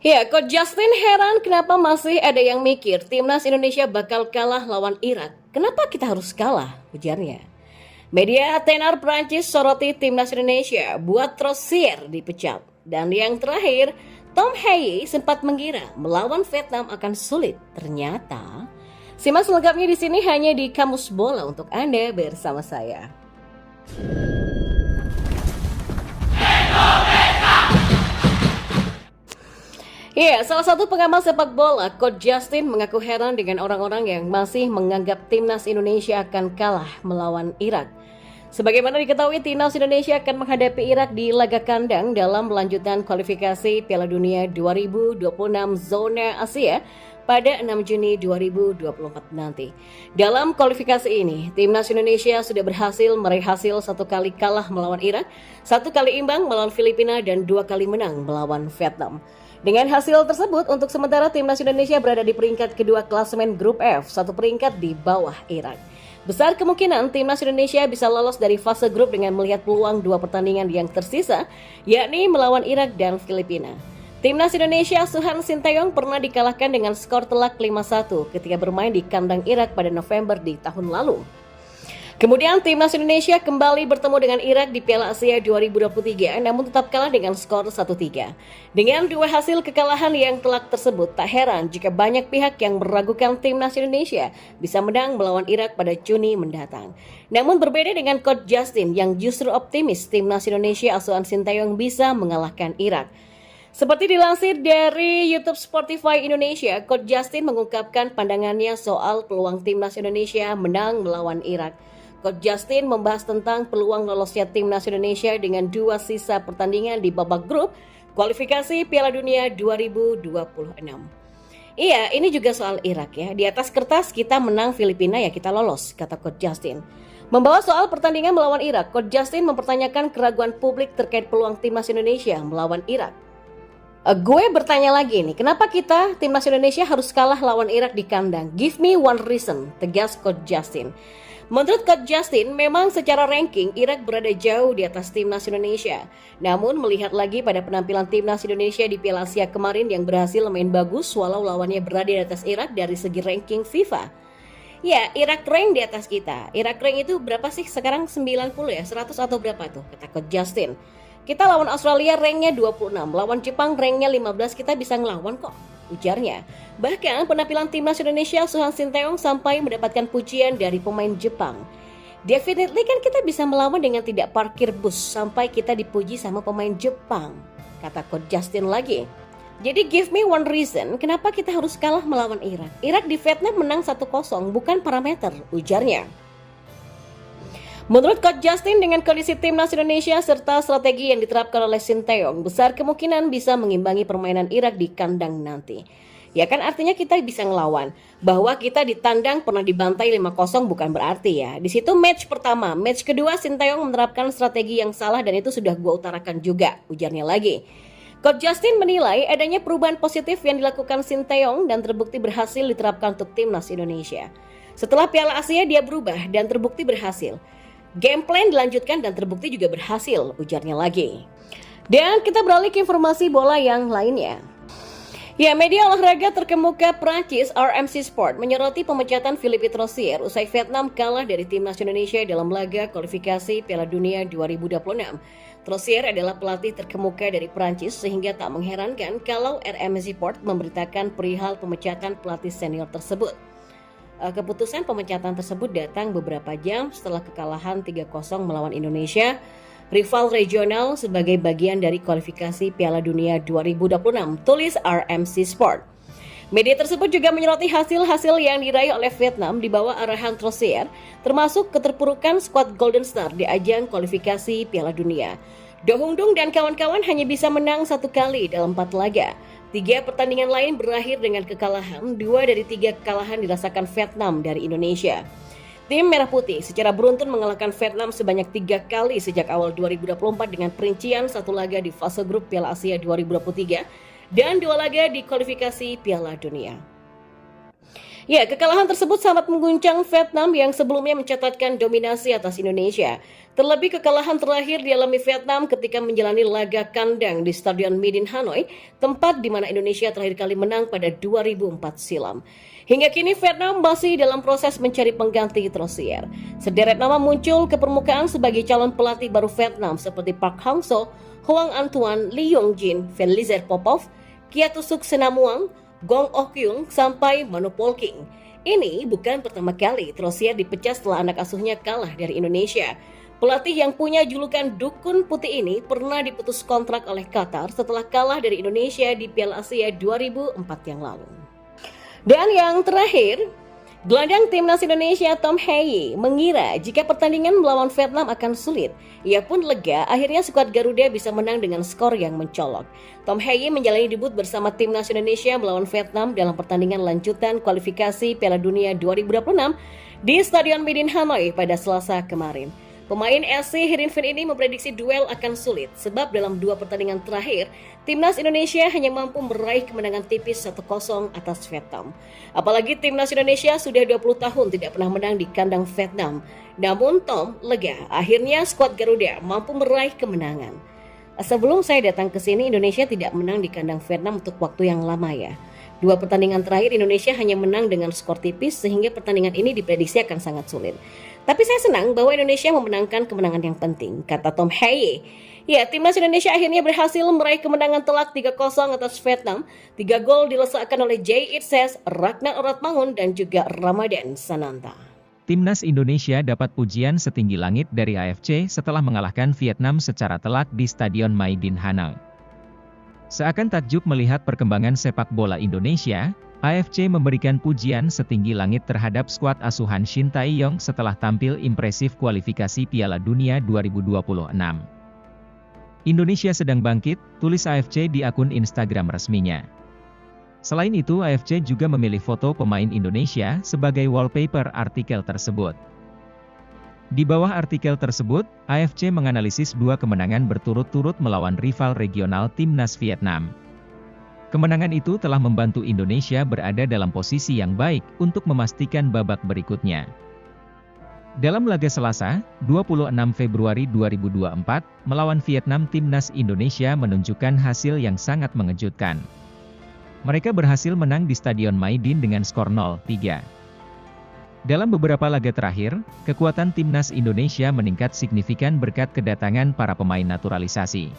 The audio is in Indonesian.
Ya, Coach Justin heran kenapa masih ada yang mikir timnas Indonesia bakal kalah lawan Irak. Kenapa kita harus kalah? Ujarnya. Media tenar Prancis soroti timnas Indonesia buat Trossier dipecat. Dan yang terakhir, Tom Haye sempat mengira melawan Vietnam akan sulit. Ternyata, simak selengkapnya di sini hanya di Kamus Bola untuk Anda bersama saya. Iya, salah satu pengamal sepak bola, Coach Justin mengaku heran dengan orang-orang yang masih menganggap timnas Indonesia akan kalah melawan Irak. Sebagaimana diketahui, timnas Indonesia akan menghadapi Irak di laga kandang dalam lanjutan kualifikasi Piala Dunia 2026 zona Asia pada 6 Juni 2024 nanti. Dalam kualifikasi ini, timnas Indonesia sudah berhasil meraih hasil 1 kali kalah melawan Irak, 1 kali imbang melawan Filipina, dan 2 kali menang melawan Vietnam. Dengan hasil tersebut, untuk sementara timnas Indonesia berada di peringkat kedua klasemen grup F, 1 peringkat di bawah Irak. Besar kemungkinan timnas Indonesia bisa lolos dari fase grup dengan melihat peluang 2 pertandingan yang tersisa, yakni melawan Irak dan Filipina. Timnas Indonesia asuhan Sinteyong pernah dikalahkan dengan skor telak 5-1 ketika bermain di kandang Irak pada November di tahun lalu. Kemudian timnas Indonesia kembali bertemu dengan Irak di Piala Asia 2023 namun tetap kalah dengan skor 1-3. Dengan 2 hasil kekalahan yang telak tersebut, tak heran jika banyak pihak yang meragukan timnas Indonesia bisa menang melawan Irak pada Juni mendatang. Namun berbeda dengan Coach Justin yang justru optimis timnas Indonesia asuhan Sinteyong bisa mengalahkan Irak. Seperti dilansir dari YouTube Spotify Indonesia, Coach Justin mengungkapkan pandangannya soal peluang timnas Indonesia menang melawan Irak. Coach Justin membahas tentang peluang lolosnya timnas Indonesia dengan 2 sisa pertandingan di babak grup kualifikasi Piala Dunia 2026. Iya, ini juga soal Irak ya. Di atas kertas kita menang Filipina ya kita lolos, kata Coach Justin. Membawa soal pertandingan melawan Irak, Coach Justin mempertanyakan keraguan publik terkait peluang timnas Indonesia melawan Irak. Gue bertanya lagi nih, kenapa kita timnas Indonesia harus kalah lawan Irak di kandang? Give me one reason, tegas Coach Justin. Menurut Coach Justin, memang secara ranking Irak berada jauh di atas timnas Indonesia. Namun melihat lagi pada penampilan timnas Indonesia di Piala Asia kemarin yang berhasil main bagus walau lawannya berada di atas Irak dari segi ranking FIFA. Ya, Irak rank di atas kita. Irak rank itu berapa sih sekarang? 90 ya? 100 atau berapa tuh? Kata Coach Justin. Kita lawan Australia ranknya 26, lawan Jepang ranknya 15, kita bisa ngelawan kok, ujarnya. Bahkan penampilan timnas Indonesia asuhan Sinteyong sampai mendapatkan pujian dari pemain Jepang. Definitely kan kita bisa melawan dengan tidak parkir bus sampai kita dipuji sama pemain Jepang, kata Coach Justin lagi. Jadi give me one reason kenapa kita harus kalah melawan Irak. Irak di Vietnam menang 1-0 bukan parameter, ujarnya. Menurut Coach Justin, dengan kondisi timnas Indonesia serta strategi yang diterapkan oleh Sinteyong, besar kemungkinan bisa mengimbangi permainan Irak di kandang nanti. Ya kan artinya kita bisa ngelawan. Bahwa kita di tandang pernah dibantai 5-0 bukan berarti ya. Di situ match pertama, match kedua Sinteyong menerapkan strategi yang salah dan itu sudah gua utarakan juga, ujarnya lagi. Coach Justin menilai adanya perubahan positif yang dilakukan Sinteyong dan terbukti berhasil diterapkan untuk timnas Indonesia. Setelah Piala Asia dia berubah dan terbukti berhasil. Game plan dilanjutkan dan terbukti juga berhasil, ujarnya lagi. Dan kita beralih ke informasi bola yang lainnya. Ya, media olahraga terkemuka Prancis RMC Sport menyoroti pemecatan Philippe Trossier usai Vietnam kalah dari timnas Indonesia dalam laga kualifikasi Piala Dunia 2026. Trossier adalah pelatih terkemuka dari Prancis sehingga tak mengherankan kalau RMC Sport memberitakan perihal pemecatan pelatih senior tersebut. Keputusan pemecatan tersebut datang beberapa jam setelah kekalahan 3-0 melawan Indonesia, rival regional sebagai bagian dari kualifikasi Piala Dunia 2026, tulis RMC Sport. Media tersebut juga menyoroti hasil-hasil yang diraih oleh Vietnam di bawah arahan Trossier, termasuk keterpurukan skuad Golden Star di ajang kualifikasi Piala Dunia. Do Hung Dung dan kawan-kawan hanya bisa menang 1 kali dalam 4 laga. 3 pertandingan lain berakhir dengan kekalahan, 2 dari 3 kekalahan dirasakan Vietnam dari Indonesia. Tim Merah Putih secara beruntun mengalahkan Vietnam sebanyak 3 kali sejak awal 2024 dengan perincian 1 laga di fase grup Piala Asia 2023 dan 2 laga di kualifikasi Piala Dunia. Ya, kekalahan tersebut sangat mengguncang Vietnam yang sebelumnya mencatatkan dominasi atas Indonesia. Terlebih kekalahan terakhir dialami Vietnam ketika menjalani laga kandang di Stadion Midin Hanoi, tempat di mana Indonesia terakhir kali menang pada 2004 silam. Hingga kini Vietnam masih dalam proses mencari pengganti Trosier. Sederet nama muncul ke permukaan sebagai calon pelatih baru Vietnam seperti Park Hang-seo, Hoang Antoine, Lee Yong-jin, Felizer Popov, Kiatusuk Senamuang, Gong Ok-yung sampai Manu Polking. Ini bukan pertama kali Trosier dipecat setelah anak asuhnya kalah dari Indonesia. Pelatih yang punya julukan Dukun Putih ini pernah diputus kontrak oleh Qatar setelah kalah dari Indonesia di Piala Asia 2004 yang lalu. Dan yang terakhir, gelandang timnas Indonesia Tom Hye mengira jika pertandingan melawan Vietnam akan sulit. Ia pun lega akhirnya skuad Garuda bisa menang dengan skor yang mencolok. Tom Hye menjalani debut bersama timnas Indonesia melawan Vietnam dalam pertandingan lanjutan kualifikasi Piala Dunia 2026 di Stadion Midin Hanoi pada Selasa kemarin. Pemain SC Heerenveen ini memprediksi duel akan sulit sebab dalam 2 pertandingan terakhir, timnas Indonesia hanya mampu meraih kemenangan tipis 1-0 atas Vietnam. Apalagi timnas Indonesia sudah 20 tahun tidak pernah menang di kandang Vietnam. Namun Tom lega, akhirnya skuad Garuda mampu meraih kemenangan. Sebelum saya datang ke sini, Indonesia tidak menang di kandang Vietnam untuk waktu yang lama ya. 2 pertandingan terakhir Indonesia hanya menang dengan skor tipis sehingga pertandingan ini diprediksi akan sangat sulit. Tapi saya senang bahwa Indonesia memenangkan kemenangan yang penting, kata Tom Hye. Ya, timnas Indonesia akhirnya berhasil meraih kemenangan telak 3-0 atas Vietnam. 3 gol dilesakan oleh Jay Itses, Ragnar Oratmangun, dan juga Ramadan Sananta. Timnas Indonesia dapat pujian setinggi langit dari AFC setelah mengalahkan Vietnam secara telak di Stadion Maidin Hanoi. Seakan takjub melihat perkembangan sepak bola Indonesia, AFC memberikan pujian setinggi langit terhadap skuad asuhan Shin Tae-yong setelah tampil impresif kualifikasi Piala Dunia 2026. Indonesia sedang bangkit, tulis AFC di akun Instagram resminya. Selain itu AFC juga memilih foto pemain Indonesia sebagai wallpaper artikel tersebut. Di bawah artikel tersebut, AFC menganalisis 2 kemenangan berturut-turut melawan rival regional timnas Vietnam. Kemenangan itu telah membantu Indonesia berada dalam posisi yang baik untuk memastikan babak berikutnya. Dalam laga Selasa, 26 Februari 2024, melawan Vietnam, timnas Indonesia menunjukkan hasil yang sangat mengejutkan. Mereka berhasil menang di Stadion Maidin dengan skor 0-3. Dalam beberapa laga terakhir, kekuatan timnas Indonesia meningkat signifikan berkat kedatangan para pemain naturalisasi.